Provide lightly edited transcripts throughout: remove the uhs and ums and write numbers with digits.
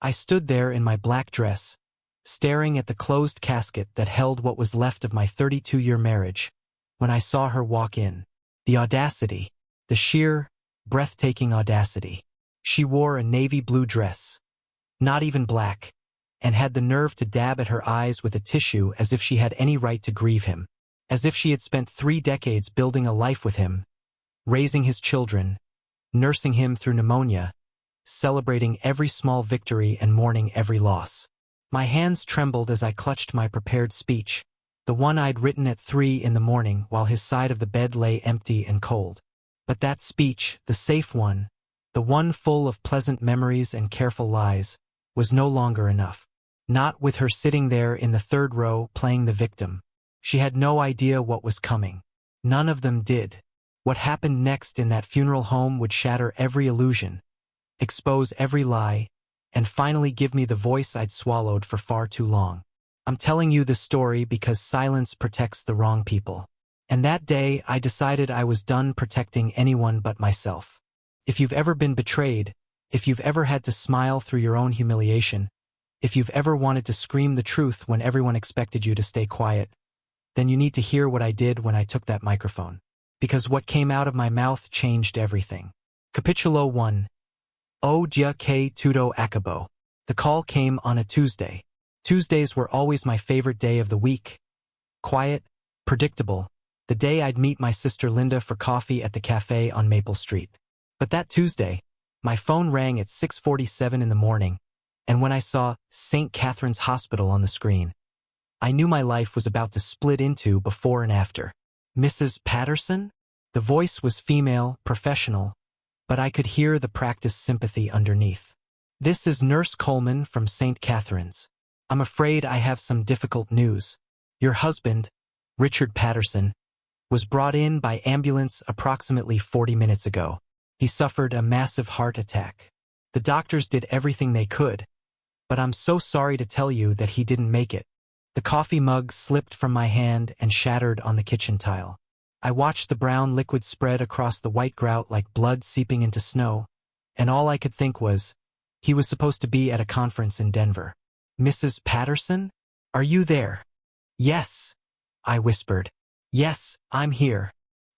I stood there in my black dress, staring at the closed casket that held what was left of my 32-year marriage, when I saw her walk in. The audacity, the sheer, breathtaking audacity. She wore a navy blue dress, not even black, and had the nerve to dab at her eyes with a tissue as if she had any right to grieve him, as if she had spent 3 decades building a life with him, raising his children, nursing him through pneumonia, celebrating every small victory and mourning every loss. My hands trembled as I clutched my prepared speech, the one I'd written at 3 in the morning while his side of the bed lay empty and cold. But that speech, the safe one, the one full of pleasant memories and careful lies, was no longer enough. Not with her sitting there in the 3rd row playing the victim. She had no idea what was coming. None of them did. What happened next in that funeral home would shatter every illusion, expose every lie, and finally give me the voice I'd swallowed for far too long. I'm telling you this story because silence protects the wrong people. And that day, I decided I was done protecting anyone but myself. If you've ever been betrayed, if you've ever had to smile through your own humiliation, if you've ever wanted to scream the truth when everyone expected you to stay quiet, then you need to hear what I did when I took that microphone. Because what came out of my mouth changed everything. Capitulo 1. O dia que tudo acabou. The call came on a Tuesday. Tuesdays were always my favorite day of the week. Quiet, predictable, the day I'd meet my sister Linda for coffee at the cafe on Maple Street. But that Tuesday, my phone rang at 6:47 in the morning, and when I saw St. Catherine's Hospital on the screen, I knew my life was about to split into before and after. Mrs. Patterson? The voice was female, professional, but I could hear the practiced sympathy underneath. This is Nurse Coleman from St. Catherine's. I'm afraid I have some difficult news. Your husband, Richard Patterson, was brought in by ambulance approximately 40 minutes ago. He suffered a massive heart attack. The doctors did everything they could, but I'm so sorry to tell you that he didn't make it. The coffee mug slipped from my hand and shattered on the kitchen tile. I watched the brown liquid spread across the white grout like blood seeping into snow, and all I could think was, he was supposed to be at a conference in Denver. Mrs. Patterson? Are you there? Yes, I whispered. Yes, I'm here.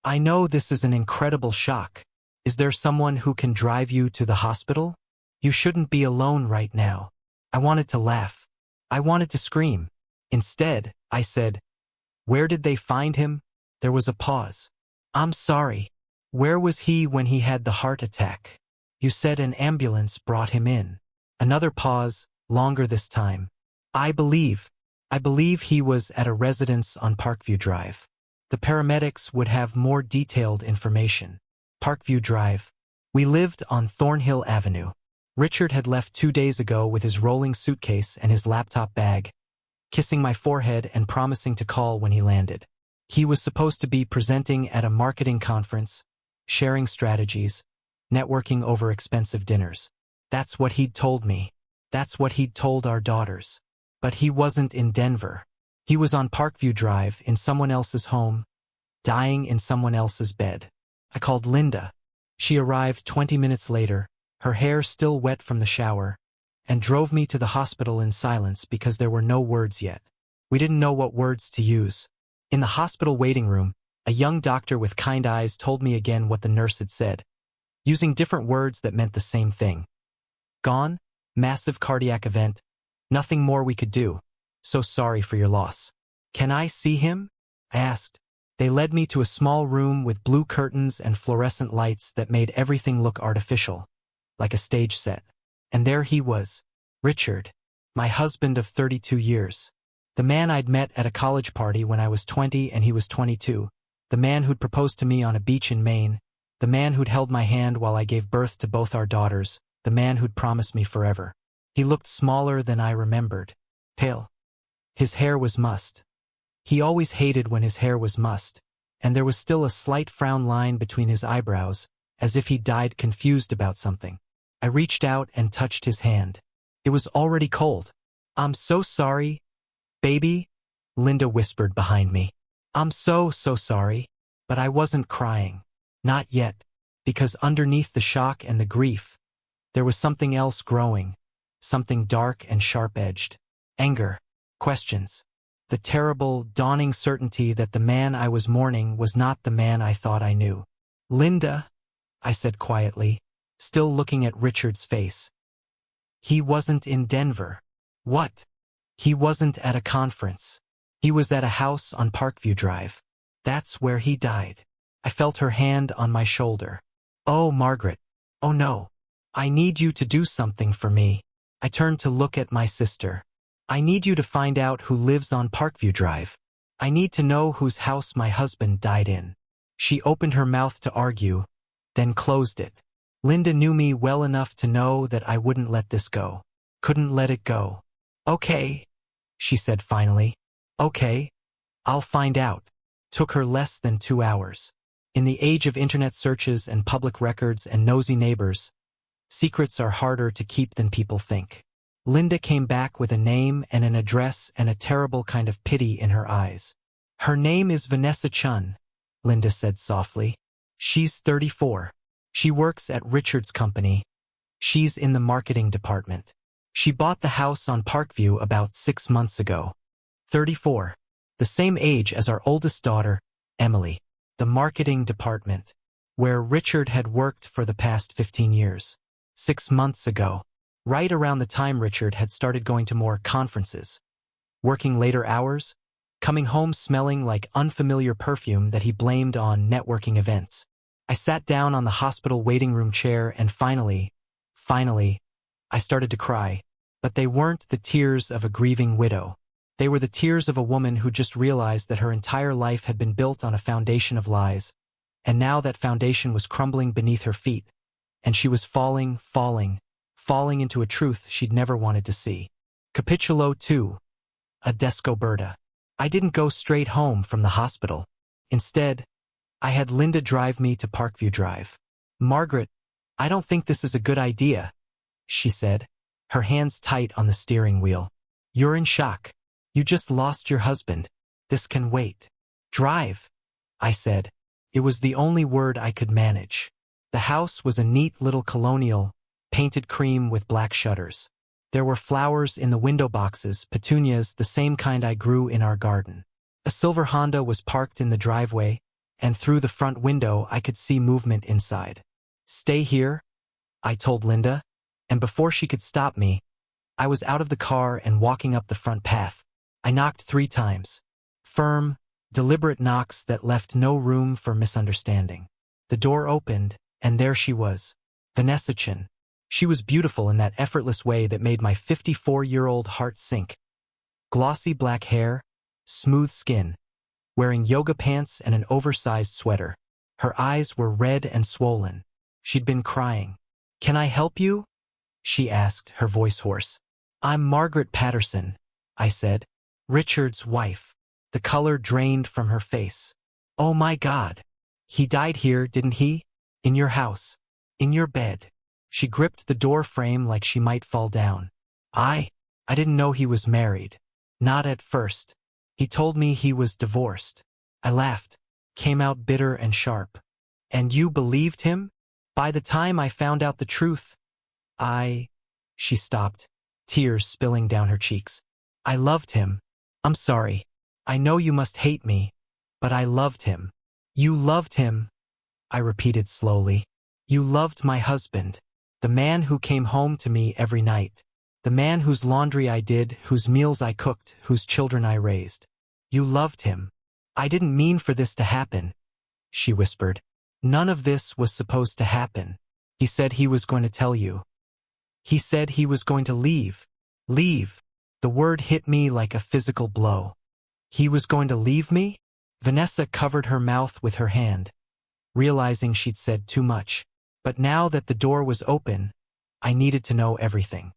I know this is an incredible shock. Is there someone who can drive you to the hospital? You shouldn't be alone right now. I wanted to laugh. I wanted to scream. Instead, I said, where did they find him? There was a pause. I'm sorry. Where was he when he had the heart attack? You said an ambulance brought him in. Another pause, longer this time. I believe he was at a residence on Parkview Drive. The paramedics would have more detailed information. Parkview Drive. We lived on Thornhill Avenue. Richard had left 2 days ago with his rolling suitcase and his laptop bag, kissing my forehead and promising to call when he landed. He was supposed to be presenting at a marketing conference, sharing strategies, networking over expensive dinners. That's what he'd told me. That's what he'd told our daughters. But he wasn't in Denver. He was on Parkview Drive in someone else's home, dying in someone else's bed. I called Linda. She arrived 20 minutes later, her hair still wet from the shower, and drove me to the hospital in silence because there were no words yet. We didn't know what words to use. In the hospital waiting room, a young doctor with kind eyes told me again what the nurse had said, using different words that meant the same thing. Gone, massive cardiac event, nothing more we could do. So sorry for your loss. Can I see him? I asked. They led me to a small room with blue curtains and fluorescent lights that made everything look artificial, like a stage set. And there he was, Richard, my husband of 32 years. The man I'd met at a college party when I was 20 and he was 22. The man who'd proposed to me on a beach in Maine. The man who'd held my hand while I gave birth to both our daughters. The man who'd promised me forever. He looked smaller than I remembered. Pale. His hair was mussed. He always hated when his hair was mussed, and there was still a slight frown line between his eyebrows, as if he'd died confused about something. I reached out and touched his hand. It was already cold. I'm so sorry, baby, Linda whispered behind me. I'm so sorry. But I wasn't crying. Not yet, because underneath the shock and the grief, there was something else growing, something dark and sharp-edged. Anger, questions, the terrible, dawning certainty that the man I was mourning was not the man I thought I knew. "Linda," I said quietly, still looking at Richard's face. "He wasn't in Denver." "What?" "He wasn't at a conference. He was at a house on Parkview Drive. That's where he died." I felt her hand on my shoulder. "Oh, Margaret. Oh no. I need you to do something for me." I turned to look at my sister. "I need you to find out who lives on Parkview Drive. I need to know whose house my husband died in." She opened her mouth to argue, then closed it. Linda knew me well enough to know that I wouldn't let this go. Couldn't let it go. "Okay," she said finally. "Okay. I'll find out." Took her less than 2 hours. In the age of internet searches and public records and nosy neighbors, secrets are harder to keep than people think. Linda came back with a name and an address and a terrible kind of pity in her eyes. "Her name is Vanessa Chun," Linda said softly. "She's 34. She works at Richard's company. She's in the marketing department. She bought the house on Parkview about 6 months ago. 34. The same age as our oldest daughter, Emily. The marketing department, where Richard had worked for the past 15 years. 6 months ago, right around the time Richard had started going to more conferences. Working later hours, coming home smelling like unfamiliar perfume that he blamed on networking events. I sat down on the hospital waiting room chair and finally, I started to cry. But they weren't the tears of a grieving widow. They were the tears of a woman who just realized that her entire life had been built on a foundation of lies, and now that foundation was crumbling beneath her feet, and she was falling into a truth she'd never wanted to see. Capitulo 2. A Descoberta. I didn't go straight home from the hospital. Instead, I had Linda drive me to Parkview Drive. "Margaret, I don't think this is a good idea," she said, her hands tight on the steering wheel. "You're in shock. You just lost your husband. This can wait." "Drive," I said. It was the only word I could manage. The house was a neat little colonial, painted cream with black shutters. There were flowers in the window boxes, petunias, the same kind I grew in our garden. A silver Honda was parked in the driveway, and through the front window I could see movement inside. "Stay here," I told Linda, and before she could stop me, I was out of the car and walking up the front path. I knocked 3 times. Firm, deliberate knocks that left no room for misunderstanding. The door opened, and there she was, Vanessa Chun. She was beautiful in that effortless way that made my 54-year-old heart sink. Glossy black hair, smooth skin, wearing yoga pants and an oversized sweater. Her eyes were red and swollen. She'd been crying. "Can I help you?" she asked, her voice hoarse. "I'm Margaret Patterson," I said. "Richard's wife." The color drained from her face. "Oh my God. He died here, didn't he? In your house. In your bed." She gripped the door frame like she might fall down. I didn't know he was married. Not at first. He told me he was divorced." I laughed, came out bitter and sharp. "And you believed him? By the time I found out the truth, She stopped, tears spilling down her cheeks. "I loved him. I'm sorry. I know you must hate me, but I loved him." "You loved him," I repeated slowly. "You loved my husband, the man who came home to me every night, the man whose laundry I did, whose meals I cooked, whose children I raised. You loved him." "I didn't mean for this to happen," she whispered. "None of this was supposed to happen. He said he was going to tell you. He said he was going to leave." "Leave." The word hit me like a physical blow. He was going to leave me? Vanessa covered her mouth with her hand, realizing she'd said too much. But now that the door was open, I needed to know everything.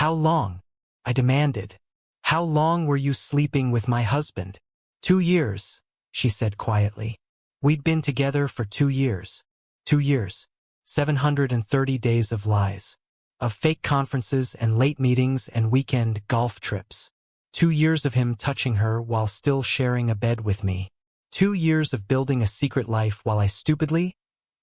"How long?" I demanded. "How long were you sleeping with my husband?" 2 years, she said quietly. "We'd been together for 2 years. 2 years. 730 days of lies. Of fake conferences and late meetings and weekend golf trips. 2 years of him touching her while still sharing a bed with me. 2 years of building a secret life while I stupidly,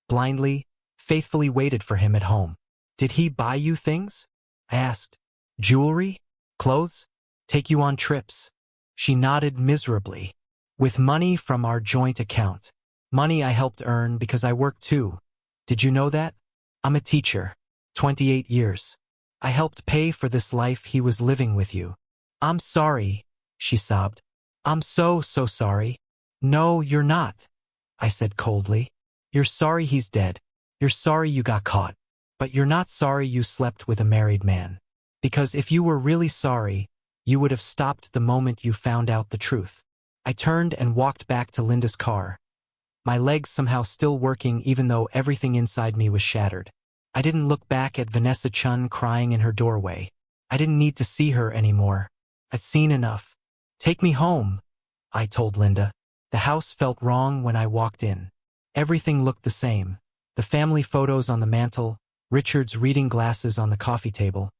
blindly, faithfully waited for him at home." "Did he buy you things?" I asked. Jewelry? Clothes? Take you on trips? She nodded miserably. With money from our joint account. Money I helped earn because I worked too. Did you know that? I'm a teacher. 28 years. I helped pay for this life he was living with you. I'm sorry, she sobbed. I'm so sorry. No, you're not, I said coldly. You're sorry he's dead. You're sorry you got caught. But you're not sorry you slept with a married man. Because if you were really sorry, you would have stopped the moment you found out the truth. I turned and walked back to Linda's car. My legs somehow still working even though everything inside me was shattered. I didn't look back at Vanessa Chun crying in her doorway. I didn't need to see her anymore. I'd seen enough. Take me home, I told Linda. The house felt wrong when I walked in. Everything looked the same. The family photos on the mantel, Richard's reading glasses on the coffee table,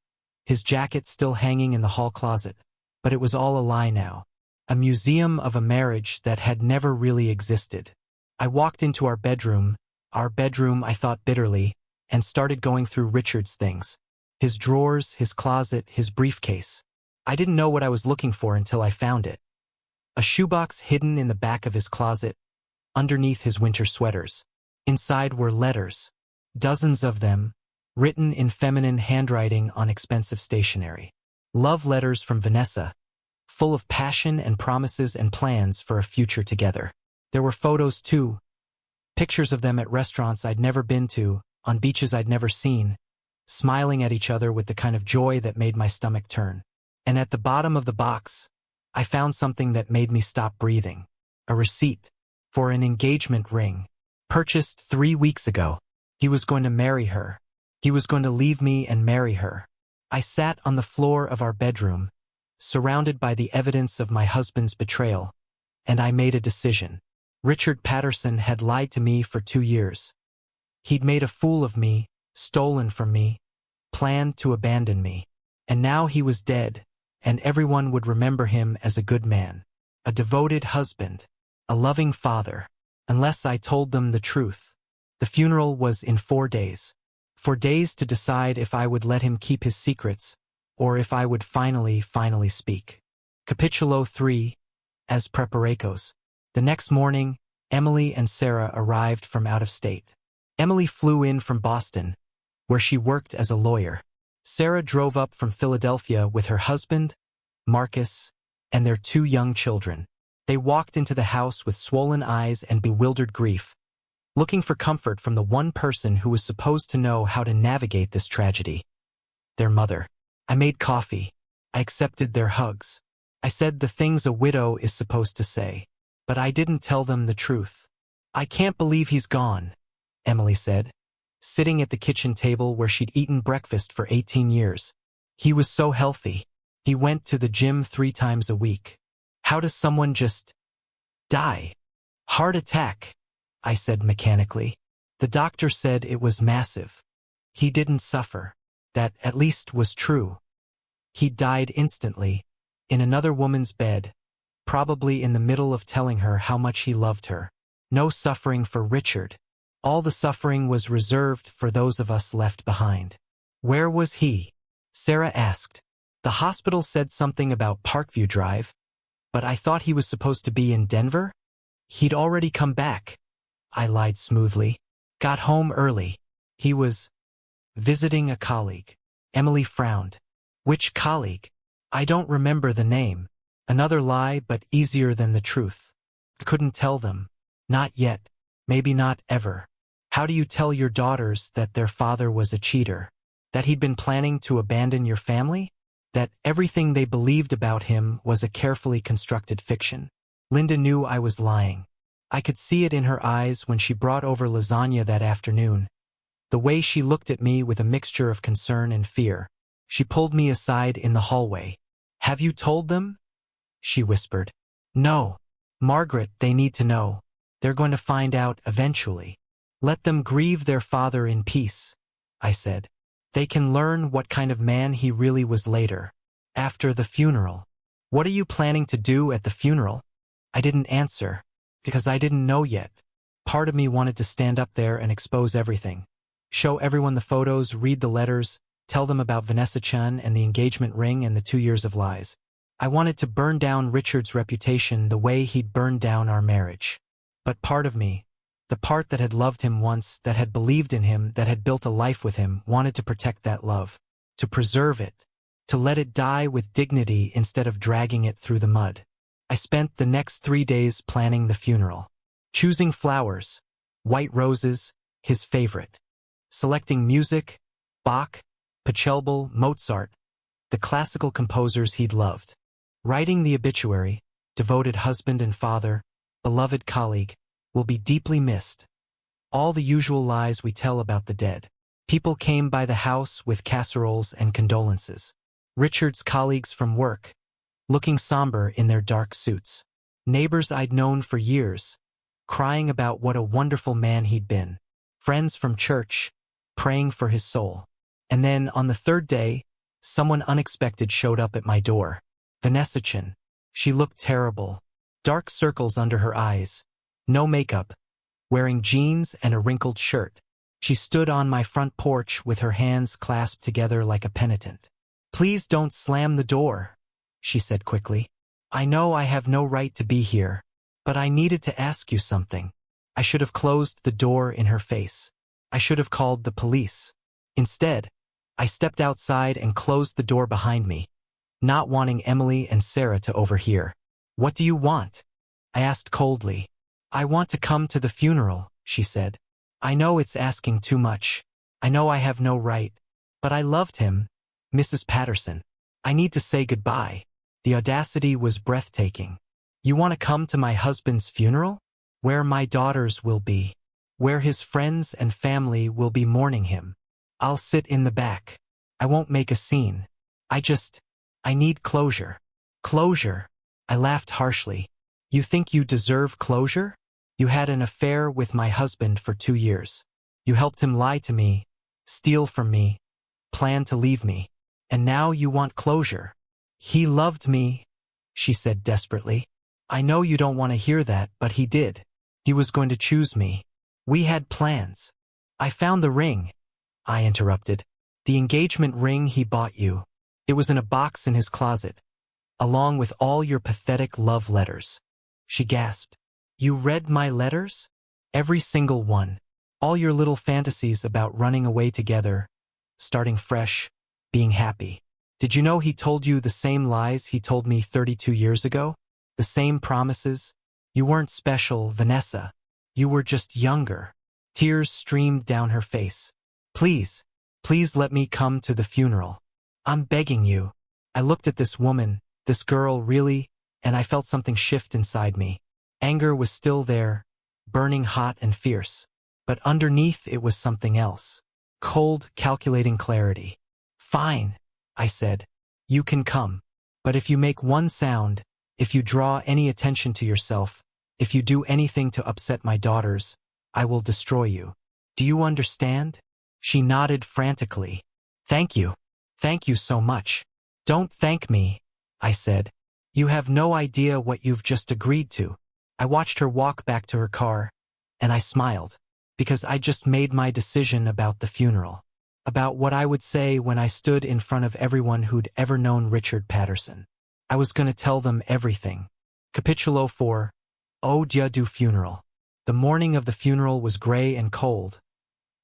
his jacket still hanging in the hall closet. But it was all a lie now. A museum of a marriage that had never really existed. I walked into our bedroom, I thought bitterly, and started going through Richard's things. His drawers, his closet, his briefcase. I didn't know what I was looking for until I found it. A shoebox hidden in the back of his closet, underneath his winter sweaters. Inside were letters, dozens of them, written in feminine handwriting on expensive stationery. Love letters from Vanessa, full of passion and promises and plans for a future together. There were photos too, pictures of them at restaurants I'd never been to, on beaches I'd never seen, smiling at each other with the kind of joy that made my stomach turn. And at the bottom of the box, I found something that made me stop breathing. A receipt for an engagement ring, purchased 3 weeks ago. He was going to marry her. He was going to leave me and marry her. I sat on the floor of our bedroom, surrounded by the evidence of my husband's betrayal, and I made a decision. Richard Patterson had lied to me for 2 years. He'd made a fool of me, stolen from me, planned to abandon me. And now he was dead, and everyone would remember him as a good man, a devoted husband, a loving father, unless I told them the truth. The funeral was in 4 days. 4 days to decide if I would let him keep his secrets, or if I would finally speak. Capitulo 3, as preparacos. The next morning, Emily and Sarah arrived from out of state. Emily flew in from Boston, where she worked as a lawyer. Sarah drove up from Philadelphia with her husband, Marcus, and their 2 young children. They walked into the house with swollen eyes and bewildered grief, looking for comfort from the one person who was supposed to know how to navigate this tragedy. Their mother. I made coffee. I accepted their hugs. I said the things a widow is supposed to say. But I didn't tell them the truth. I can't believe he's gone, Emily said, sitting at the kitchen table where she'd eaten breakfast for 18 years. He was so healthy. He went to the gym 3 times a week. How does someone just die? Heart attack, I said mechanically. The doctor said it was massive. He didn't suffer. That, at least, was true. He died instantly, in another woman's bed, probably in the middle of telling her how much he loved her. No suffering for Richard. All the suffering was reserved for those of us left behind. Where was he? Sarah asked. The hospital said something about Parkview Drive, but I thought he was supposed to be in Denver? He'd already come back. I lied smoothly. Got home early. He was visiting a colleague. Emily frowned. Which colleague? I don't remember the name. Another lie, but easier than the truth. I couldn't tell them. Not yet. Maybe not ever. How do you tell your daughters that their father was a cheater? That he'd been planning to abandon your family? That everything they believed about him was a carefully constructed fiction? Linda knew I was lying. I could see it in her eyes when she brought over lasagna that afternoon. The way she looked at me with a mixture of concern and fear. She pulled me aside in the hallway. Have you told them? She whispered. No. Margaret, they need to know. They're going to find out eventually. Let them grieve their father in peace, I said. They can learn what kind of man he really was later, after the funeral. What are you planning to do at the funeral? I didn't answer, because I didn't know yet. Part of me wanted to stand up there and expose everything. Show everyone the photos, read the letters, tell them about Vanessa Chun and the engagement ring and the 2 years of lies. I wanted to burn down Richard's reputation the way he'd burned down our marriage. But part of me, the part that had loved him once, that had believed in him, that had built a life with him, wanted to protect that love, to preserve it, to let it die with dignity instead of dragging it through the mud. I spent the next 3 days planning the funeral, choosing flowers, white roses, his favorite, selecting music, Bach, Pachelbel, Mozart, the classical composers he'd loved, writing the obituary, devoted husband and father, beloved colleague, will be deeply missed. All the usual lies we tell about the dead. People came by the house with casseroles and condolences. Richard's colleagues from work, looking somber in their dark suits. Neighbors I'd known for years, crying about what a wonderful man he'd been. Friends from church, praying for his soul. And then, on the 3rd day, someone unexpected showed up at my door. Vanessa Chun. She looked terrible. Dark circles under her eyes. No makeup. Wearing jeans and a wrinkled shirt. She stood on my front porch with her hands clasped together like a penitent. "Please don't slam the door," she said quickly. "I know I have no right to be here, but I needed to ask you something." I should have closed the door in her face. I should have called the police. Instead, I stepped outside and closed the door behind me, not wanting Emily and Sarah to overhear. "What do you want?" I asked coldly. "I want to come to the funeral," she said. "I know it's asking too much. I know I have no right. But I loved him, Mrs. Patterson. I need to say goodbye." The audacity was breathtaking. "You want to come to my husband's funeral? Where my daughters will be. Where his friends and family will be mourning him. I'll sit in the back. I won't make a scene. I need closure." "Closure?" I laughed harshly. "You think you deserve closure? You had an affair with my husband for 2 years. You helped him lie to me, steal from me, plan to leave me. And now you want closure." "He loved me," she said desperately. "I know you don't want to hear that, but he did. He was going to choose me. We had plans." "I found the ring," I interrupted. "The engagement ring he bought you. It was in a box in his closet, along with all your pathetic love letters." She gasped. "You read my letters?" "Every single one. All your little fantasies about running away together, starting fresh, being happy. Did you know he told you the same lies he told me 32 years ago? The same promises? You weren't special, Vanessa. You were just younger." Tears streamed down her face. "Please, please let me come to the funeral. I'm begging you." I looked at this woman, this girl, really, and I felt something shift inside me. Anger was still there, burning hot and fierce. But underneath it was something else. Cold, calculating clarity. "Fine," I said. "You can come. But if you make one sound, if you draw any attention to yourself, if you do anything to upset my daughters, I will destroy you. Do you understand?" She nodded frantically. "Thank you. Thank you so much." "Don't thank me," I said. "You have no idea what you've just agreed to." I watched her walk back to her car, and I smiled, because I just made my decision about the funeral, about what I would say when I stood in front of everyone who'd ever known Richard Patterson. I was going to tell them everything. Capitulo 4, Au Dieu du funeral. The morning of the funeral was gray and cold,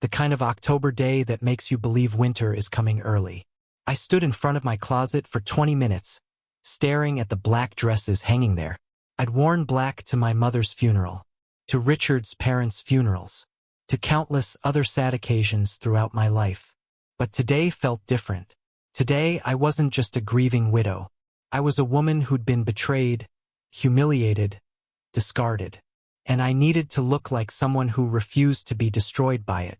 the kind of October day that makes you believe winter is coming early. I stood in front of my closet for 20 minutes, staring at the black dresses hanging there. I'd worn black to my mother's funeral, to Richard's parents' funerals, to countless other sad occasions throughout my life. But today felt different. Today I wasn't just a grieving widow. I was a woman who'd been betrayed, humiliated, discarded. And I needed to look like someone who refused to be destroyed by it.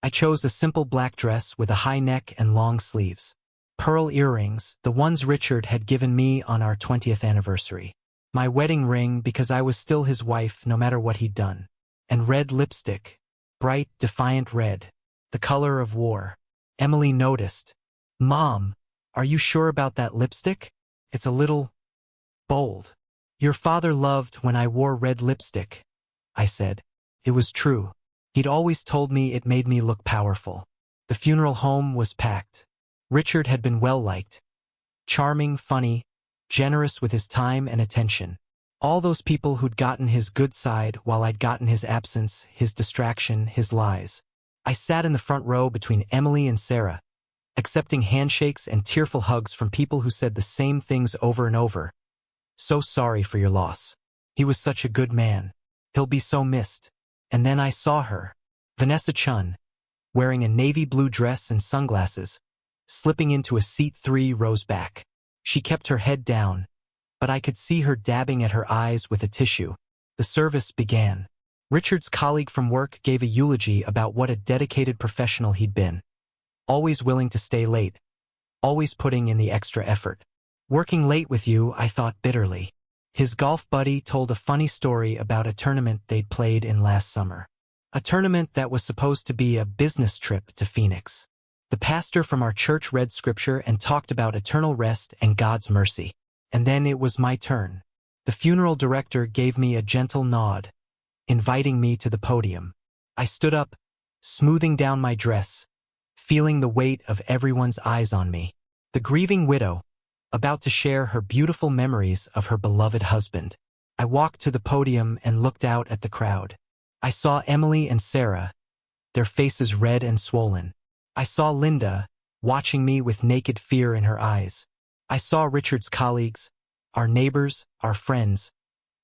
I chose a simple black dress with a high neck and long sleeves. Pearl earrings, the ones Richard had given me on our 20th anniversary. My wedding ring because I was still his wife no matter what he'd done. And red lipstick, bright, defiant red, the color of war. Emily noticed. "Mom, are you sure about that lipstick? It's a little bold." "Your father loved when I wore red lipstick," I said. It was true. He'd always told me it made me look powerful. The funeral home was packed. Richard had been well-liked. Charming, funny, generous with his time and attention. All those people who'd gotten his good side while I'd gotten his absence, his distraction, his lies. I sat in the front row between Emily and Sarah, accepting handshakes and tearful hugs from people who said the same things over and over. So sorry for your loss. He was such a good man. He'll be so missed. And then I saw her, Vanessa Chun, wearing a navy blue dress and sunglasses, slipping into a seat 3 rows back. She kept her head down, but I could see her dabbing at her eyes with a tissue. The service began. Richard's colleague from work gave a eulogy about what a dedicated professional he'd been. Always willing to stay late. Always putting in the extra effort. Working late with you, I thought bitterly. His golf buddy told a funny story about a tournament they'd played in last summer. A tournament that was supposed to be a business trip to Phoenix. The pastor from our church read scripture and talked about eternal rest and God's mercy. And then it was my turn. The funeral director gave me a gentle nod, inviting me to the podium. I stood up, smoothing down my dress, feeling the weight of everyone's eyes on me. The grieving widow, about to share her beautiful memories of her beloved husband. I walked to the podium and looked out at the crowd. I saw Emily and Sarah, their faces red and swollen. I saw Linda, watching me with naked fear in her eyes. I saw Richard's colleagues, our neighbors, our friends,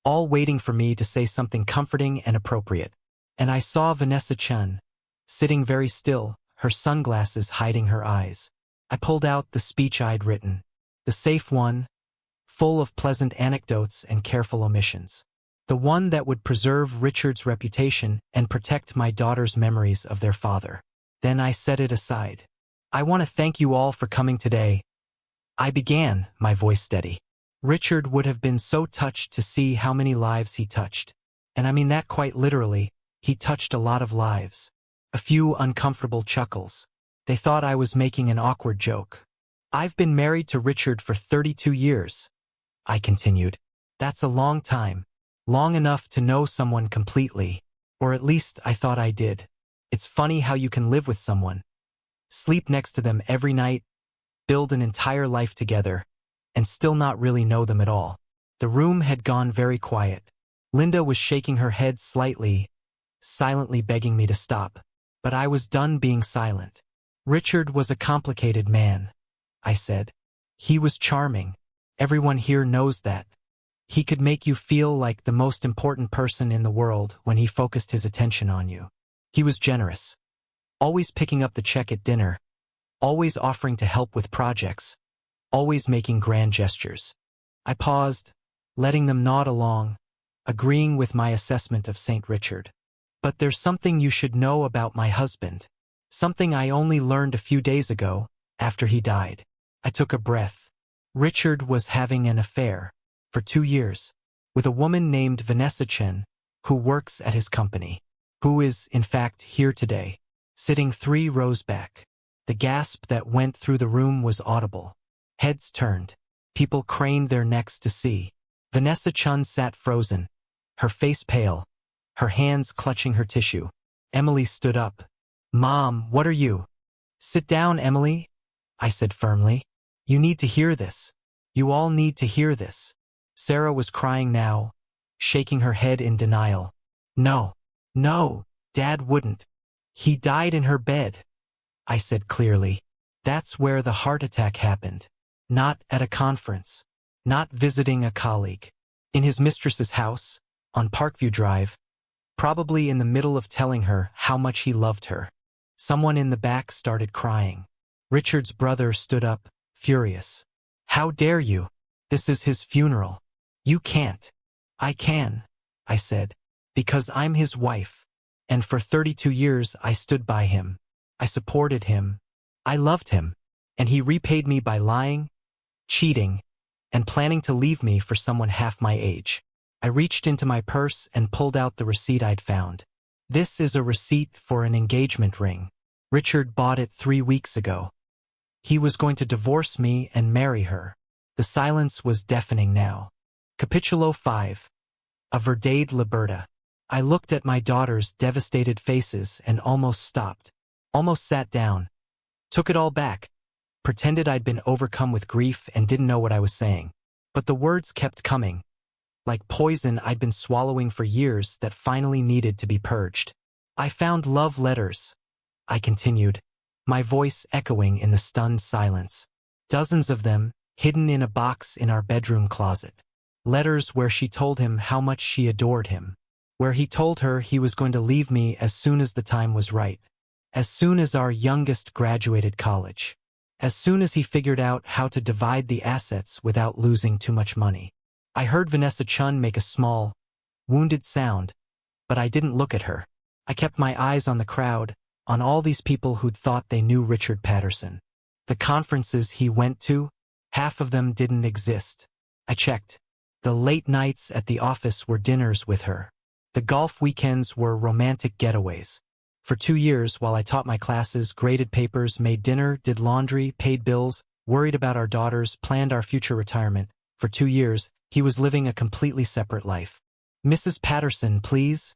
all waiting for me to say something comforting and appropriate. And I saw Vanessa Chun, sitting very still, her sunglasses hiding her eyes. I pulled out the speech I'd written, the safe one, full of pleasant anecdotes and careful omissions. The one that would preserve Richard's reputation and protect my daughter's memories of their father. Then I set it aside. I want to thank you all for coming today. I began, my voice steady. Richard would have been so touched to see how many lives he touched. And I mean that quite literally. He touched a lot of lives. A few uncomfortable chuckles. They thought I was making an awkward joke. I've been married to Richard for 32 years. I continued. That's a long time. Long enough to know someone completely. Or at least I thought I did. It's funny how you can live with someone, sleep next to them every night, build an entire life together, and still not really know them at all. The room had gone very quiet. Linda was shaking her head slightly, silently begging me to stop. But I was done being silent. Richard was a complicated man, I said. He was charming. Everyone here knows that. He could make you feel like the most important person in the world when he focused his attention on you. He was generous, always picking up the check at dinner, always offering to help with projects, always making grand gestures. I paused, letting them nod along, agreeing with my assessment of St. Richard. But there's something you should know about my husband, something I only learned a few days ago, after he died. I took a breath. Richard was having an affair, for 2 years, with a woman named Vanessa Chen, who works at his company. Who is, in fact, here today, sitting 3 rows back. The gasp that went through the room was audible. Heads turned. People craned their necks to see. Vanessa Chun sat frozen, her face pale, her hands clutching her tissue. Emily stood up. Mom, what are you? Sit down, Emily, I said firmly. You need to hear this. You all need to hear this. Sarah was crying now, shaking her head in denial. No, Dad wouldn't. He died in her bed, I said clearly. That's where the heart attack happened. Not at a conference. Not visiting a colleague. In his mistress's house, on Parkview Drive, probably in the middle of telling her how much he loved her. Someone in the back started crying. Richard's brother stood up, furious. How dare you? This is his funeral. You can't. I can, I said. Because I'm his wife. And for 32 years I stood by him. I supported him. I loved him. And he repaid me by lying, cheating, and planning to leave me for someone half my age. I reached into my purse and pulled out the receipt I'd found. This is a receipt for an engagement ring. Richard bought it 3 weeks ago. He was going to divorce me and marry her. The silence was deafening now. Capitulo 5. A Verdade Liberta. I looked at my daughter's devastated faces and almost stopped. Almost sat down. Took it all back. pretended I'd been overcome with grief and didn't know what I was saying. But the words kept coming, like poison I'd been swallowing for years that finally needed to be purged. I found love letters, I continued, my voice echoing in the stunned silence. Dozens of them, hidden in a box in our bedroom closet. Letters where she told him how much she adored him. Where he told her he was going to leave me as soon as the time was right. As soon as our youngest graduated college. As soon as he figured out how to divide the assets without losing too much money. I heard Vanessa Chun make a small, wounded sound, but I didn't look at her. I kept my eyes on the crowd, on all these people who'd thought they knew Richard Patterson. The conferences he went to, half of them didn't exist. I checked. The late nights at the office were dinners with her. The golf weekends were romantic getaways. For 2 years, while I taught my classes, graded papers, made dinner, did laundry, paid bills, worried about our daughters, planned our future retirement, for 2 years, he was living a completely separate life. "Mrs. Patterson, please,"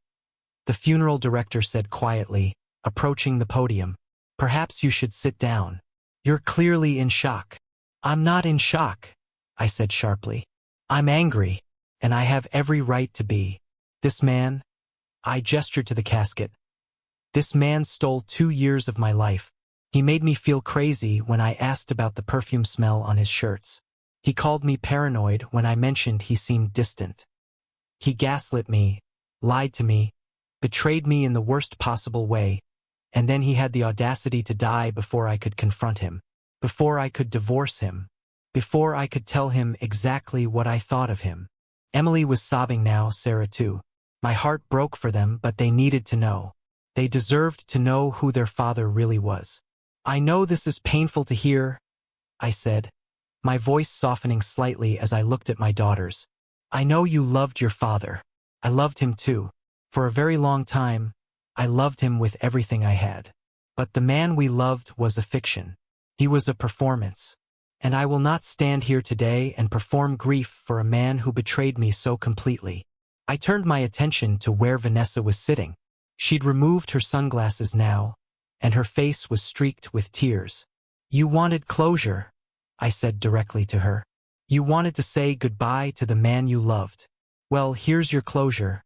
the funeral director said quietly, approaching the podium. "Perhaps you should sit down. You're clearly in shock." "I'm not in shock," I said sharply. "I'm angry, and I have every right to be. This man," I gestured to the casket, "this man stole 2 years of my life. He made me feel crazy when I asked about the perfume smell on his shirts. He called me paranoid when I mentioned he seemed distant. He gaslit me, lied to me, betrayed me in the worst possible way, and then he had the audacity to die before I could confront him, before I could divorce him, before I could tell him exactly what I thought of him." Emily was sobbing now, Sarah too. My heart broke for them, but they needed to know. They deserved to know who their father really was. "I know this is painful to hear," I said, my voice softening slightly as I looked at my daughters. "I know you loved your father. I loved him too. For a very long time, I loved him with everything I had. But the man we loved was a fiction. He was a performance. And I will not stand here today and perform grief for a man who betrayed me so completely." I turned my attention to where Vanessa was sitting. She'd removed her sunglasses now, and her face was streaked with tears. "You wanted closure," I said directly to her. "You wanted to say goodbye to the man you loved. Well, here's your closure.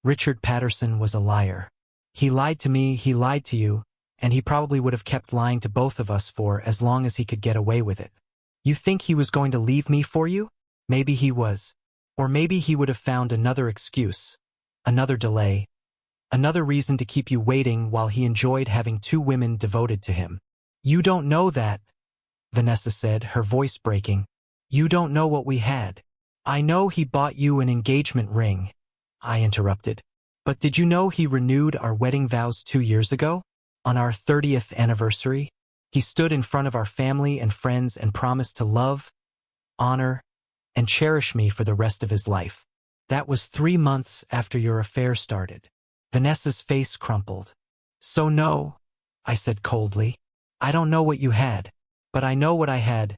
Richard Patterson was a liar. He lied to me, he lied to you, and he probably would have kept lying to both of us for as long as he could get away with it. You think he was going to leave me for you? Maybe he was. Or maybe he would have found another excuse, another delay, another reason to keep you waiting while he enjoyed having 2 women devoted to him. You don't know that," Vanessa said, her voice breaking. "You don't know what we had." "I know he bought you an engagement ring," I interrupted. "But did you know he renewed our wedding vows 2 years ago? On our 30th anniversary? He stood in front of our family and friends and promised to love, honor, and cherish me for the rest of his life. That was 3 months after your affair started." Vanessa's face crumpled. "So no," I said coldly. "I don't know what you had, but I know what I had.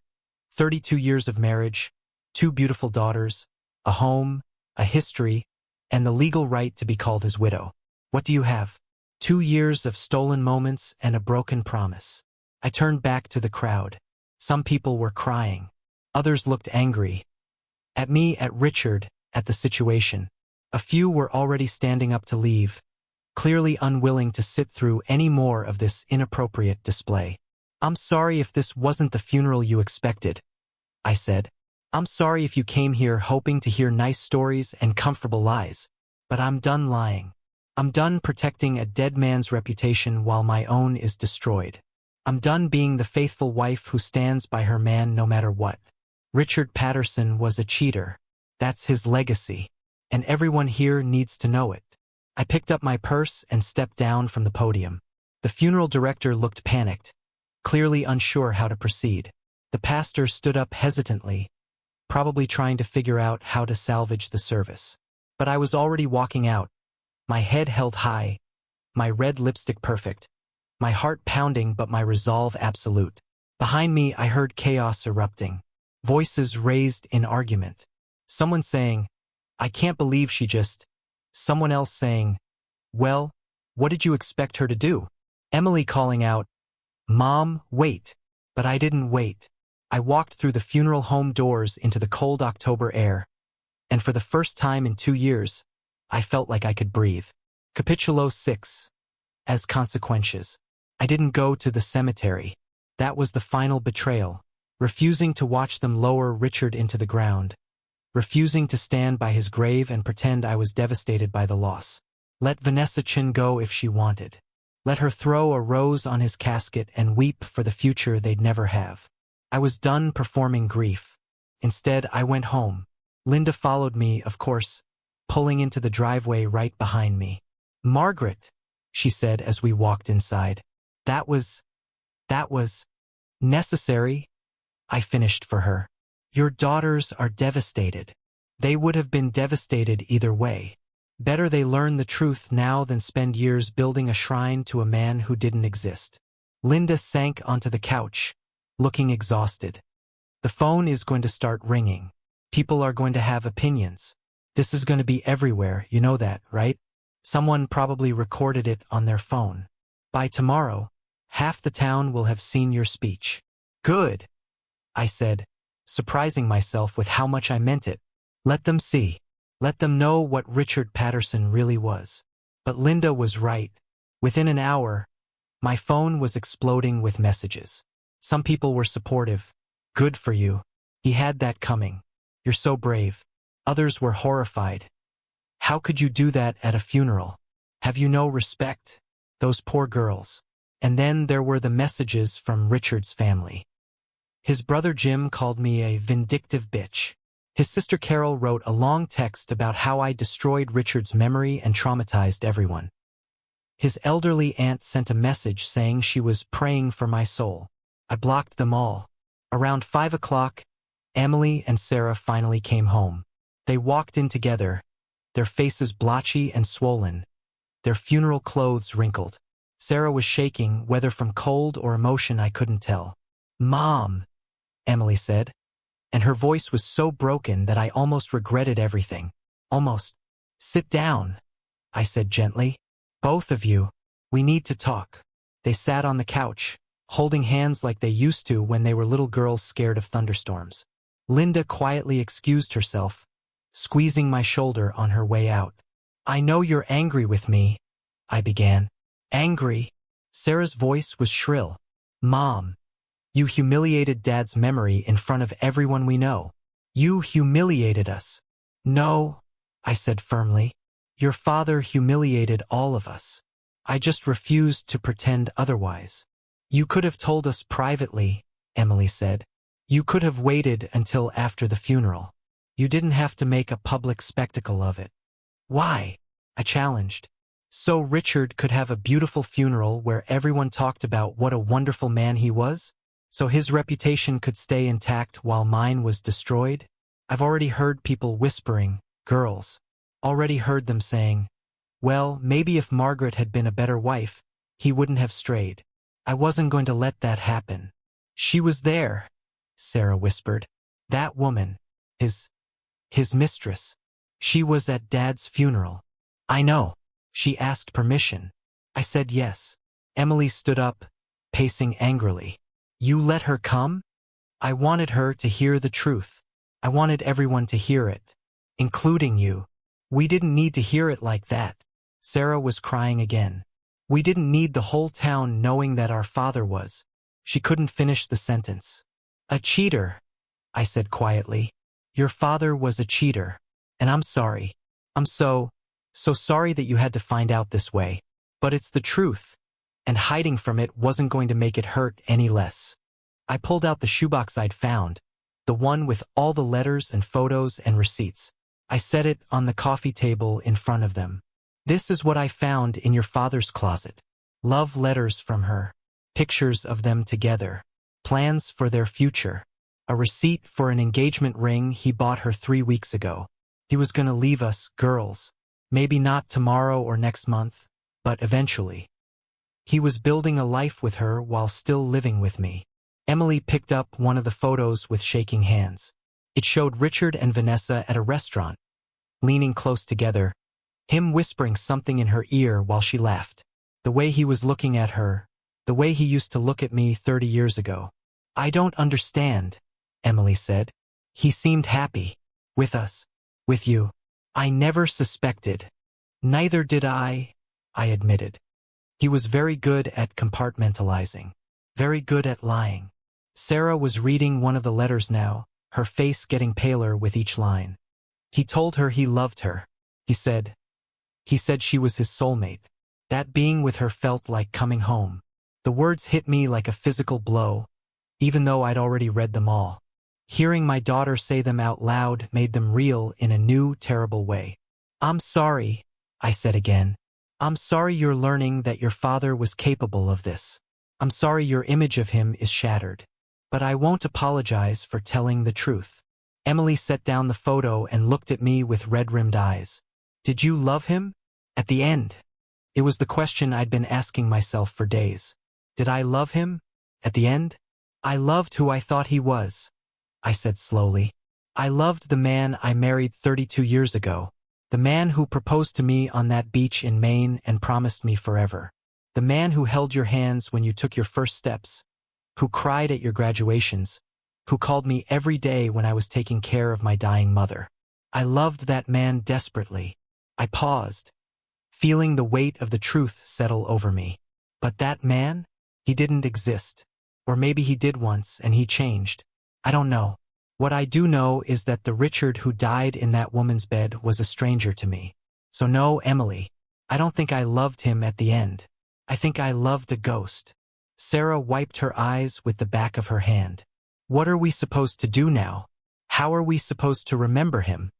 32 years of marriage, 2 beautiful daughters, a home, a history, and the legal right to be called his widow. What do you have? 2 years of stolen moments and a broken promise." I turned back to the crowd. Some people were crying. Others looked angry. At me, at Richard, at the situation. A few were already standing up to leave, clearly unwilling to sit through any more of this inappropriate display. "I'm sorry if this wasn't the funeral you expected," I said. "I'm sorry if you came here hoping to hear nice stories and comfortable lies. But I'm done lying. I'm done protecting a dead man's reputation while my own is destroyed. I'm done being the faithful wife who stands by her man no matter what. Richard Patterson was a cheater. That's his legacy. And everyone here needs to know it." I picked up my purse and stepped down from the podium. The funeral director looked panicked, clearly unsure how to proceed. The pastor stood up hesitantly, probably trying to figure out how to salvage the service. But I was already walking out, my head held high, my red lipstick perfect, my heart pounding but my resolve absolute. Behind me I heard chaos erupting. Voices raised in argument. Someone saying, "I can't believe she just..." Someone else saying, "Well, what did you expect her to do?" Emily calling out, "Mom, wait." But I didn't wait. I walked through the funeral home doors into the cold October air, and for the first time in 2 years, I felt like I could breathe. Capítulo 6. As consequences. I didn't go to the cemetery. That was the final betrayal. Refusing to watch them lower Richard into the ground. Refusing to stand by his grave and pretend I was devastated by the loss. Let Vanessa Chin go if she wanted. Let her throw a rose on his casket and weep for the future they'd never have. I was done performing grief. Instead, I went home. Linda followed me, of course, pulling into the driveway right behind me. "Margaret," she said as we walked inside. That was necessary," I finished for her. "Your daughters are devastated. They would have been devastated either way. Better they learn the truth now than spend years building a shrine to a man who didn't exist." Linda sank onto the couch, looking exhausted. "The phone is going to start ringing. People are going to have opinions. This is going to be everywhere, you know that, right? Someone probably recorded it on their phone. By tomorrow, half the town will have seen your speech." "Good," I said, surprising myself with how much I meant it. "Let them see. Let them know what Richard Patterson really was." But Linda was right. Within an hour, my phone was exploding with messages. Some people were supportive. "Good for you. He had that coming. You're so brave." Others were horrified. "How could you do that at a funeral? Have you no respect? Those poor girls." And then there were the messages from Richard's family. His brother Jim called me a vindictive bitch. His sister Carol wrote a long text about how I destroyed Richard's memory and traumatized everyone. His elderly aunt sent a message saying she was praying for my soul. I blocked them all. Around 5 o'clock, Emily and Sarah finally came home. They walked in together, their faces blotchy and swollen, their funeral clothes wrinkled. Sarah was shaking, whether from cold or emotion I couldn't tell. "Mom," Emily said, and her voice was so broken that I almost regretted everything. Almost. "Sit down," I said gently. "Both of you, we need to talk." They sat on the couch, holding hands like they used to when they were little girls scared of thunderstorms. Linda quietly excused herself, squeezing my shoulder on her way out. "I know you're angry with me," I began. "Angry?" Sarah's voice was shrill. "Mom, you humiliated Dad's memory in front of everyone we know. You humiliated us." "No," I said firmly. "Your father humiliated all of us. I just refused to pretend otherwise." "You could have told us privately," Emily said. "You could have waited until after the funeral. You didn't have to make a public spectacle of it." "Why?" I challenged. "So Richard could have a beautiful funeral where everyone talked about what a wonderful man he was? So his reputation could stay intact while mine was destroyed? I've already heard people whispering, girls. Already heard them saying, well, maybe if Margaret had been a better wife, he wouldn't have strayed. I wasn't going to let that happen." "She was there," Sarah whispered. "That woman, his mistress. She was at Dad's funeral." "I know. She asked permission." I said yes. Emily stood up, pacing angrily. "You let her come?" "I wanted her to hear the truth. I wanted everyone to hear it, including you." "We didn't need to hear it like that." Sarah was crying again. "We didn't need the whole town knowing that our father was." She couldn't finish the sentence. "A cheater," I said quietly. "Your father was a cheater, and I'm sorry. I'm so sorry that you had to find out this way. But it's the truth, and hiding from it wasn't going to make it hurt any less." I pulled out the shoebox I'd found, the one with all the letters and photos and receipts. I set it on the coffee table in front of them. "This is what I found in your father's closet. Love letters from her, pictures of them together, plans for their future, a receipt for an engagement ring he bought her 3 weeks ago. He was going to leave us, girls. Maybe not tomorrow or next month, but eventually. He was building a life with her while still living with me." Emily picked up one of the photos with shaking hands. It showed Richard and Vanessa at a restaurant, leaning close together, him whispering something in her ear while she laughed. The way he was looking at her, the way he used to look at me 30 years ago. I don't understand, Emily said. He seemed happy. With us. With you. I never suspected. Neither did I admitted. He was very good at compartmentalizing. Very good at lying. Sarah was reading one of the letters now, her face getting paler with each line. He told her he loved her. He said she was his soulmate. That being with her felt like coming home. The words hit me like a physical blow, even though I'd already read them all. Hearing my daughter say them out loud made them real in a new, terrible way. I'm sorry, I said again. I'm sorry you're learning that your father was capable of this. I'm sorry your image of him is shattered. But I won't apologize for telling the truth. Emily set down the photo and looked at me with red-rimmed eyes. Did you love him? At the end. It was the question I'd been asking myself for days. Did I love him? At the end? I loved who I thought he was, I said slowly. I loved the man I married 32 years ago. The man who proposed to me on that beach in Maine and promised me forever. The man who held your hands when you took your first steps. Who cried at your graduations. Who called me every day when I was taking care of my dying mother. I loved that man desperately. I paused, feeling the weight of the truth settle over me. But that man? He didn't exist. Or maybe he did once and he changed. I don't know. What I do know is that the Richard who died in that woman's bed was a stranger to me. So no, Emily, I don't think I loved him at the end. I think I loved a ghost. Sarah wiped her eyes with the back of her hand. What are we supposed to do now? How are we supposed to remember him?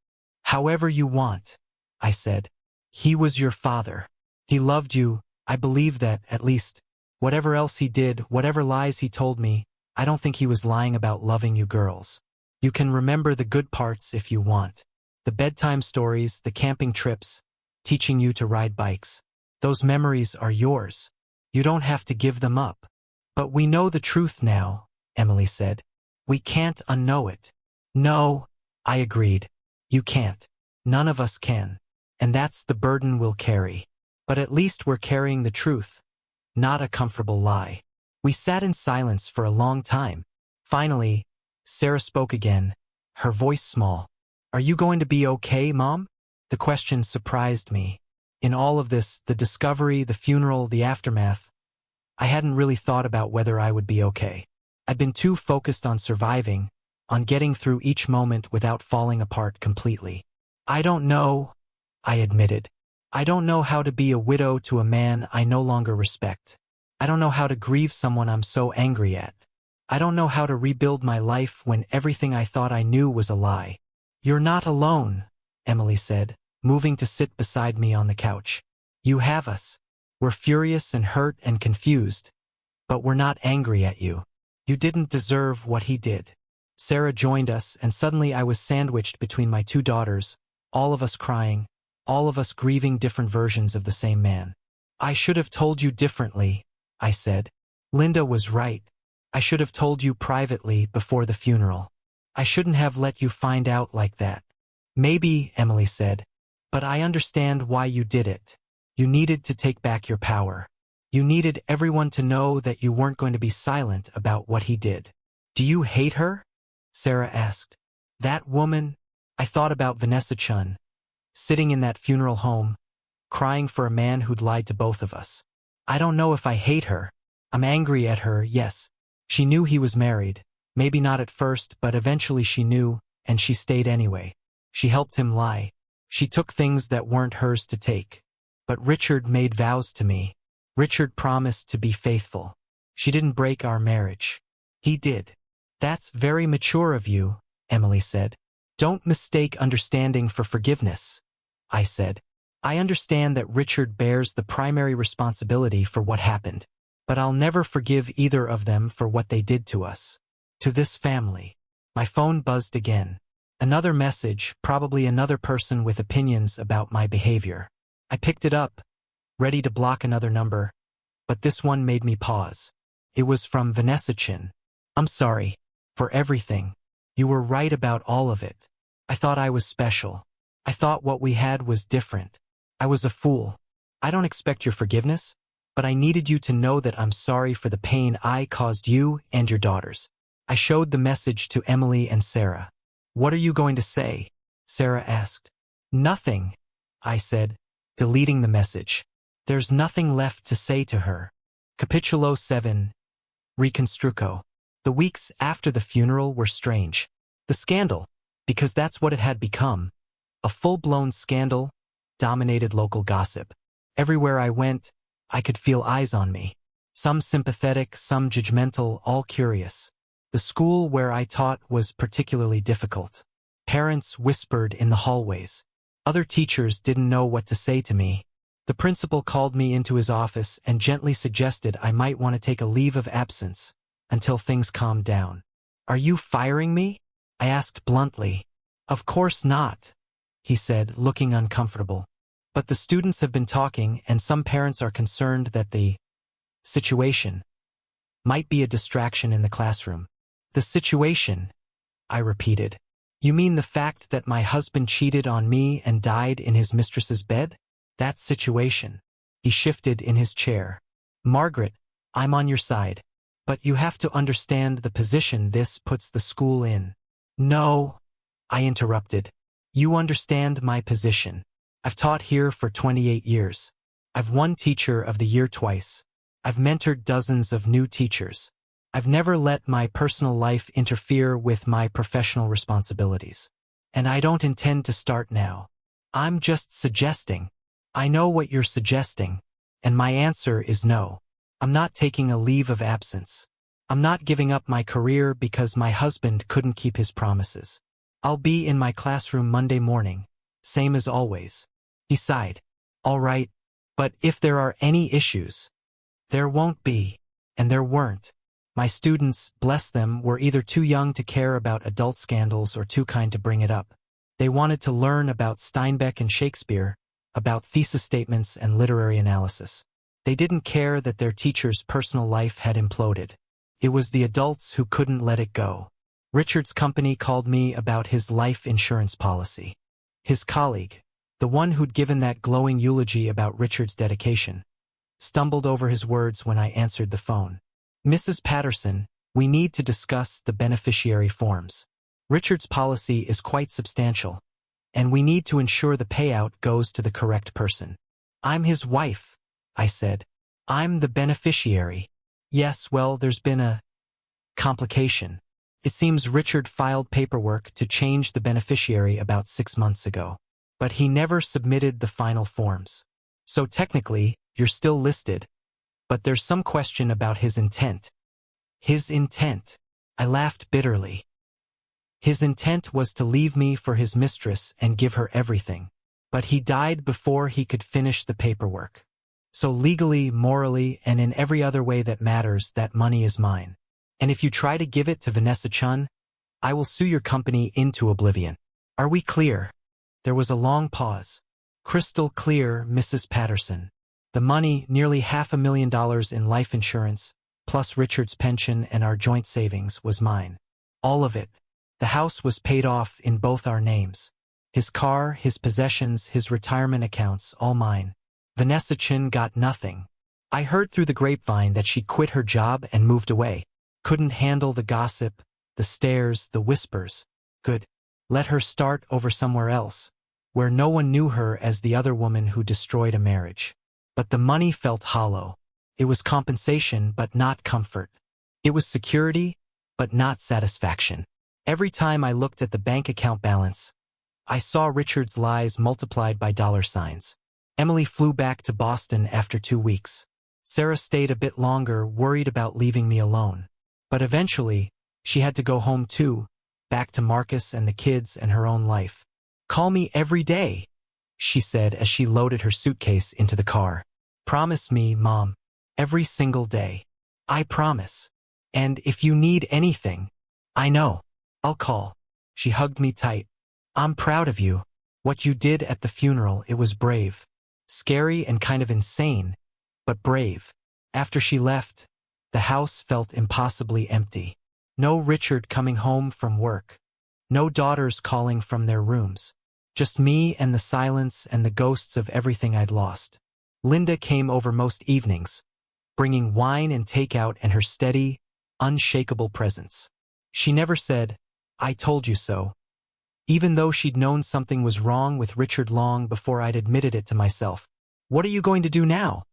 However you want, I said. He was your father. He loved you. I believe that, at least. Whatever else he did, whatever lies he told me, I don't think he was lying about loving you girls. You can remember the good parts if you want. The bedtime stories, the camping trips, teaching you to ride bikes. Those memories are yours. You don't have to give them up. But we know the truth now, Emily said. We can't unknow it. No, I agreed. You can't. None of us can. And that's the burden we'll carry. But at least we're carrying the truth, not a comfortable lie. We sat in silence for a long time. Finally, Sarah spoke again, her voice small. Are you going to be okay, Mom? The question surprised me. In all of this, the discovery, the funeral, the aftermath, I hadn't really thought about whether I would be okay. I'd been too focused on surviving, on getting through each moment without falling apart completely. I don't know, I admitted. I don't know how to be a widow to a man I no longer respect. I don't know how to grieve someone I'm so angry at. I don't know how to rebuild my life when everything I thought I knew was a lie. You're not alone, Emily said, moving to sit beside me on the couch. You have us. We're furious and hurt and confused, but we're not angry at you. You didn't deserve what he did. Sarah joined us, and suddenly I was sandwiched between my two daughters, all of us crying, all of us grieving different versions of the same man. I should have told you differently, I said. Linda was right. I should have told you privately before the funeral. I shouldn't have let you find out like that. Maybe, Emily said, but I understand why you did it. You needed to take back your power. You needed everyone to know that you weren't going to be silent about what he did. Do you hate her? Sarah asked. That woman? I thought about Vanessa Chun, sitting in that funeral home, crying for a man who'd lied to both of us. I don't know if I hate her. I'm angry at her, yes. She knew he was married. Maybe not at first, but eventually she knew, and she stayed anyway. She helped him lie. She took things that weren't hers to take. But Richard made vows to me. Richard promised to be faithful. She didn't break our marriage. He did. That's very mature of you, Emily said. Don't mistake understanding for forgiveness, I said. I understand that Richard bears the primary responsibility for what happened, but I'll never forgive either of them for what they did to us. To this family. My phone buzzed again. Another message, probably another person with opinions about my behavior. I picked it up, ready to block another number, but this one made me pause. It was from Vanessa Chin. I'm sorry. For everything. You were right about all of it. I thought I was special. I thought what we had was different. I was a fool. I don't expect your forgiveness, but I needed you to know that I'm sorry for the pain I caused you and your daughters. I showed the message to Emily and Sarah. "What are you going to say?" Sarah asked. "Nothing," I said, deleting the message. There's nothing left to say to her. Capítulo 7. Reconstruco. The weeks after the funeral were strange. The scandal, because that's what it had become, a full-blown scandal, dominated local gossip. Everywhere I went, I could feel eyes on me. Some sympathetic, some judgmental, all curious. The school where I taught was particularly difficult. Parents whispered in the hallways. Other teachers didn't know what to say to me. The principal called me into his office and gently suggested I might want to take a leave of absence until things calmed down. "Are you firing me?" I asked bluntly. "Of course not," he said, looking uncomfortable. "But the students have been talking, and some parents are concerned that the situation might be a distraction in the classroom." "The situation," I repeated. "You mean the fact that my husband cheated on me and died in his mistress's bed? That situation." He shifted in his chair. "Margaret, I'm on your side. But you have to understand the position this puts the school in." "No," I interrupted. "You understand my position. I've taught here for 28 years. I've won Teacher of the Year twice. I've mentored dozens of new teachers. I've never let my personal life interfere with my professional responsibilities. And I don't intend to start now. I'm just suggesting. I know what you're suggesting, and my answer is no. I'm not taking a leave of absence. I'm not giving up my career because my husband couldn't keep his promises. I'll be in my classroom Monday morning, same as always." He sighed. "All right, but if there are any issues..." "There won't be, and there weren't. My students, bless them, were either too young to care about adult scandals or too kind to bring it up. They wanted to learn about Steinbeck and Shakespeare, about thesis statements and literary analysis. They didn't care that their teacher's personal life had imploded. It was the adults who couldn't let it go. Richard's company called me about his life insurance policy. His colleague, the one who'd given that glowing eulogy about Richard's dedication, stumbled over his words when I answered the phone. "Mrs. Patterson, we need to discuss the beneficiary forms. Richard's policy is quite substantial, and we need to ensure the payout goes to the correct person." "I'm his wife," I said. "I'm the beneficiary." "Yes, well, there's been a complication. It seems Richard filed paperwork to change the beneficiary about 6 months ago. But he never submitted the final forms. So technically, you're still listed. But there's some question about his intent." "His intent?" I laughed bitterly. "His intent was to leave me for his mistress and give her everything. But he died before he could finish the paperwork. So legally, morally, and in every other way that matters, that money is mine. And if you try to give it to Vanessa Chun, I will sue your company into oblivion. Are we clear?" There was a long pause. "Crystal clear, Mrs. Patterson. The money, nearly $500,000 in life insurance, plus Richard's pension and our joint savings, was mine. All of it. The house was paid off in both our names. His car, his possessions, his retirement accounts, all mine. Vanessa Chin got nothing. I heard through the grapevine that she quit her job and moved away. Couldn't handle the gossip, the stares, the whispers. Good. Let her start over somewhere else, where no one knew her as the other woman who destroyed a marriage. But the money felt hollow. It was compensation, but not comfort. It was security, but not satisfaction. Every time I looked at the bank account balance, I saw Richard's lies multiplied by dollar signs. Emily flew back to Boston after 2 weeks. Sarah stayed a bit longer, worried about leaving me alone. But eventually, she had to go home too, back to Marcus and the kids and her own life. "Call me every day," she said as she loaded her suitcase into the car. "Promise me, Mom. Every single day. I promise. And if you need anything..." "I know. I'll call." She hugged me tight. "I'm proud of you. What you did at the funeral, it was brave. Scary and kind of insane, but brave." After she left, the house felt impossibly empty. No Richard coming home from work. No daughters calling from their rooms. Just me and the silence and the ghosts of everything I'd lost. Linda came over most evenings, bringing wine and takeout and her steady, unshakable presence. She never said, "I told you so," even though she'd known something was wrong with Richard long before I'd admitted it to myself. "What are you going to do now?"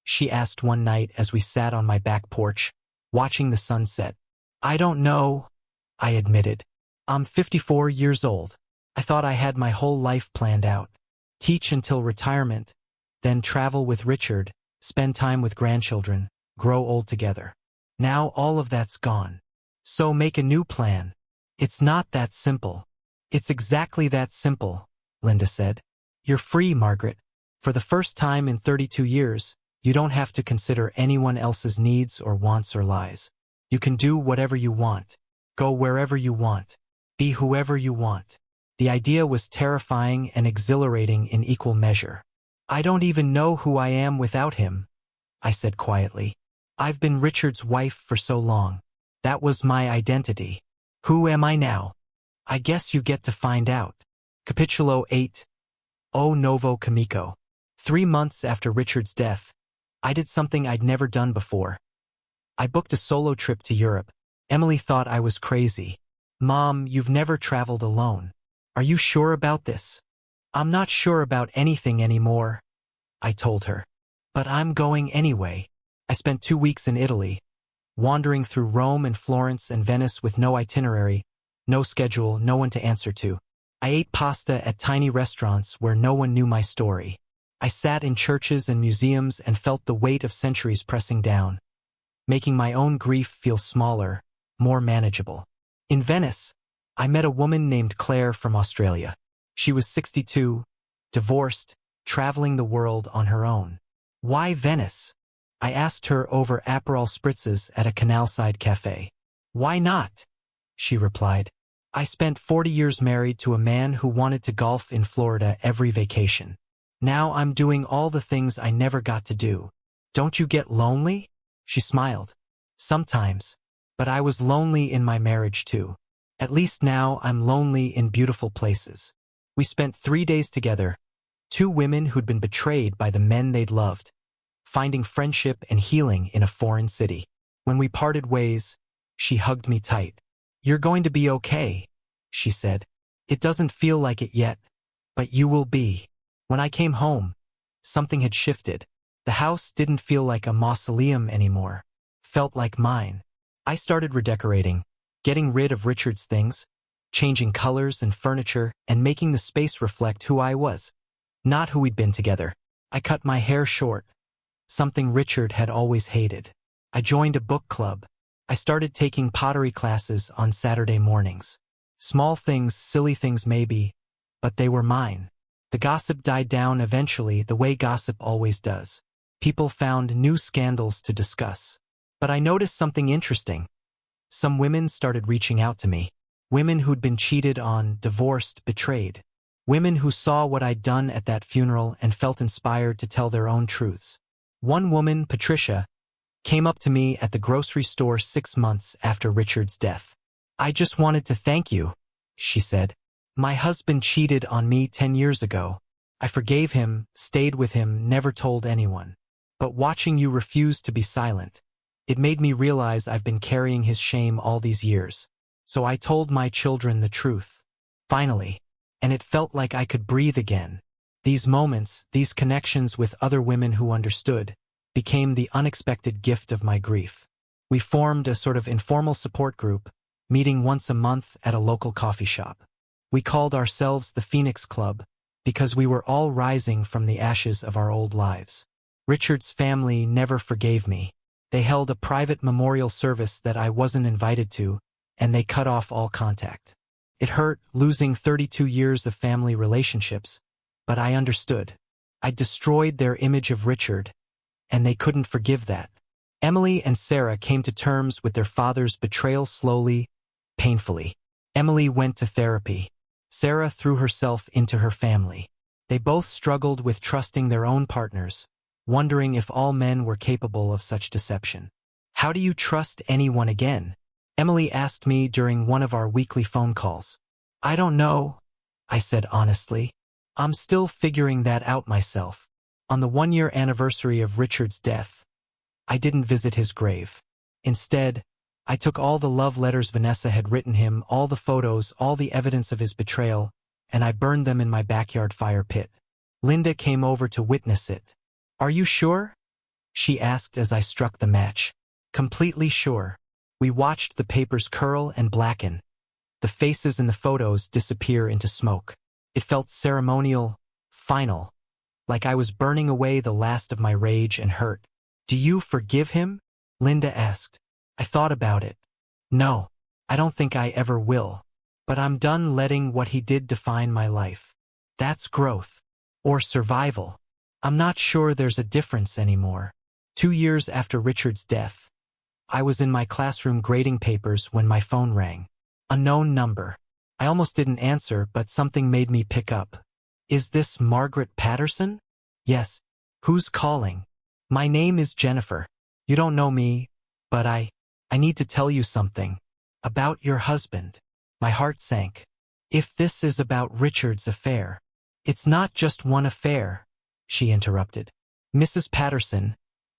she asked one night as we sat on my back porch, watching the sunset. "I don't know," I admitted. "I'm 54 years old. I thought I had my whole life planned out. Teach until retirement, then travel with Richard, spend time with grandchildren, grow old together. Now all of that's gone. So make a new plan." "It's not that simple." "It's exactly that simple," Linda said. "You're free, Margaret. For the first time in 32 years, you don't have to consider anyone else's needs or wants or lies. You can do whatever you want, go wherever you want, be whoever you want." The idea was terrifying and exhilarating in equal measure. "I don't even know who I am without him," I said quietly. "I've been Richard's wife for so long. That was my identity. Who am I now? I guess you get to find out." Capitulo 8. O Novo Comico. 3 months after Richard's death, I did something I'd never done before. I booked a solo trip to Europe. Emily thought I was crazy. "Mom, you've never traveled alone. Are you sure about this?" "I'm not sure about anything anymore," I told her. "But I'm going anyway." I spent 2 weeks in Italy, wandering through Rome and Florence and Venice with no itinerary, no schedule, no one to answer to. I ate pasta at tiny restaurants where no one knew my story. I sat in churches and museums and felt the weight of centuries pressing down, making my own grief feel smaller, more manageable. In Venice, I met a woman named Claire from Australia. She was 62, divorced, traveling the world on her own. "Why Venice?" I asked her over Aperol spritzes at a canal-side cafe. "Why not?" she replied. "I spent 40 years married to a man who wanted to golf in Florida every vacation. Now I'm doing all the things I never got to do. Don't you get lonely?" She smiled. "Sometimes. But I was lonely in my marriage too. At least now I'm lonely in beautiful places." We spent 3 days together, 2 women who'd been betrayed by the men they'd loved, finding friendship and healing in a foreign city. When we parted ways, she hugged me tight. "You're going to be okay," she said. "It doesn't feel like it yet, but you will be." When I came home, something had shifted. The house didn't feel like a mausoleum anymore. Felt like mine. I started redecorating, getting rid of Richard's things, changing colors and furniture, and making the space reflect who I was, not who we'd been together. I cut my hair short, something Richard had always hated. I joined a book club. I started taking pottery classes on Saturday mornings. Small things, silly things maybe, but they were mine. The gossip died down eventually, the way gossip always does. People found new scandals to discuss. But I noticed something interesting. Some women started reaching out to me. Women who'd been cheated on, divorced, betrayed. Women who saw what I'd done at that funeral and felt inspired to tell their own truths. One woman, Patricia, came up to me at the grocery store 6 months after Richard's death. "I just wanted to thank you," she said. "My husband cheated on me 10 years ago. I forgave him, stayed with him, never told anyone. But watching you refuse to be silent, it made me realize I've been carrying his shame all these years. So I told my children the truth. Finally. And it felt like I could breathe again." These moments, these connections with other women who understood, became the unexpected gift of my grief. We formed a sort of informal support group, meeting once a month at a local coffee shop. We called ourselves the Phoenix Club because we were all rising from the ashes of our old lives. Richard's family never forgave me. They held a private memorial service that I wasn't invited to, and they cut off all contact. It hurt, losing 32 years of family relationships, but I understood. I destroyed their image of Richard, and they couldn't forgive that. Emily and Sarah came to terms with their father's betrayal slowly, painfully. Emily went to therapy. Sarah threw herself into her family. They both struggled with trusting their own partners, wondering if all men were capable of such deception. "How do you trust anyone again?" Emily asked me during one of our weekly phone calls. "I don't know," I said honestly. "I'm still figuring that out myself." On the 1-year anniversary of Richard's death, I didn't visit his grave. Instead, I took all the love letters Vanessa had written him, all the photos, all the evidence of his betrayal, and I burned them in my backyard fire pit. Linda came over to witness it. "Are you sure?" she asked as I struck the match. "Completely sure." We watched the papers curl and blacken. The faces in the photos disappear into smoke. It felt ceremonial, final, like I was burning away the last of my rage and hurt. "Do you forgive him?" Linda asked. I thought about it. "No, I don't think I ever will. But I'm done letting what he did define my life. That's growth. Or survival. I'm not sure there's a difference anymore." 2 years after Richard's death, I was in my classroom grading papers when my phone rang. Unknown number. I almost didn't answer, but something made me pick up. "Is this Margaret Patterson?" "Yes." "Who's calling?" "My name is Jennifer. You don't know me, but I need to tell you something. About your husband." My heart sank. "If this is about Richard's affair." "It's not just one affair," she interrupted. "Mrs. Patterson,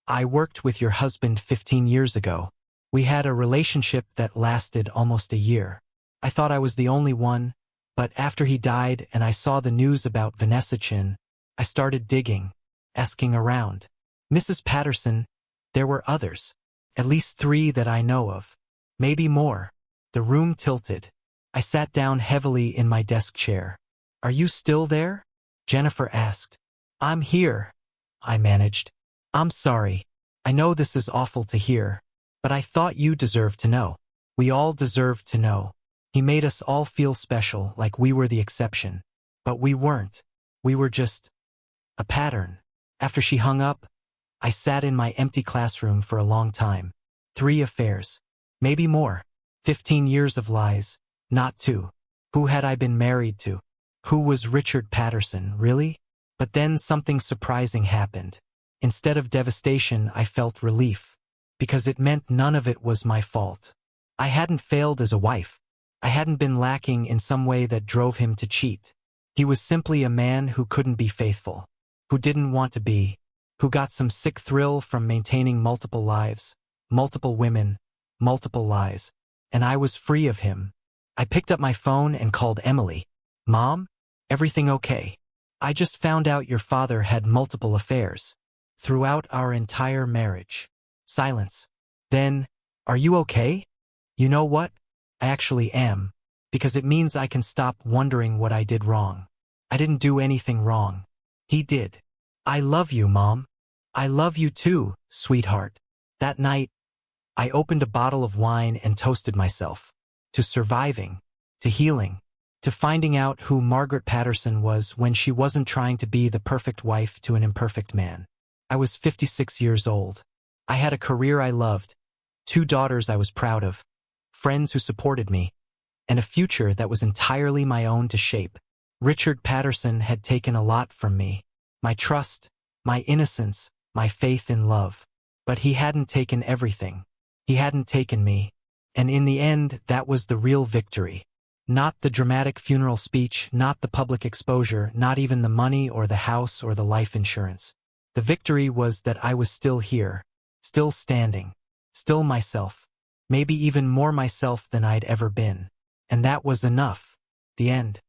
I worked with your husband 15 years ago. We had a relationship that lasted almost a year. I thought I was the only one, but after he died and I saw the news about Vanessa Chin, I started digging, asking around. Mrs. Patterson, there were others. At least 3 that I know of. Maybe more." The room tilted. I sat down heavily in my desk chair. "Are you still there?" Jennifer asked. "I'm here," I managed. "I'm sorry. I know this is awful to hear, but I thought you deserved to know. We all deserve to know. He made us all feel special, like we were the exception. But we weren't. We were just a pattern." After she hung up, I sat in my empty classroom for a long time. 3 affairs. Maybe more. 15 years of lies. Not 2. Who had I been married to? Who was Richard Patterson, really? But then something surprising happened. Instead of devastation, I felt relief. Because it meant none of it was my fault. I hadn't failed as a wife. I hadn't been lacking in some way that drove him to cheat. He was simply a man who couldn't be faithful. Who didn't want to be. Who got some sick thrill from maintaining multiple lives, multiple women, multiple lies. And I was free of him. I picked up my phone and called Emily. "Mom? Everything okay? I just found out your father had multiple affairs. Throughout our entire marriage." Silence. Then, "Are you okay?" "You know what? I actually am. Because it means I can stop wondering what I did wrong. I didn't do anything wrong. He did. I love you, Mom." "I love you too, sweetheart." That night, I opened a bottle of wine and toasted myself. To surviving. To healing. To finding out who Margaret Patterson was when she wasn't trying to be the perfect wife to an imperfect man. I was 56 years old. I had a career I loved, 2 daughters I was proud of, friends who supported me, and a future that was entirely my own to shape. Richard Patterson had taken a lot from me. My trust, my innocence, my faith in love. But he hadn't taken everything. He hadn't taken me. And in the end, that was the real victory. Not the dramatic funeral speech, not the public exposure, not even the money or the house or the life insurance. The victory was that I was still here, still standing, still myself, maybe even more myself than I'd ever been. And that was enough. The end.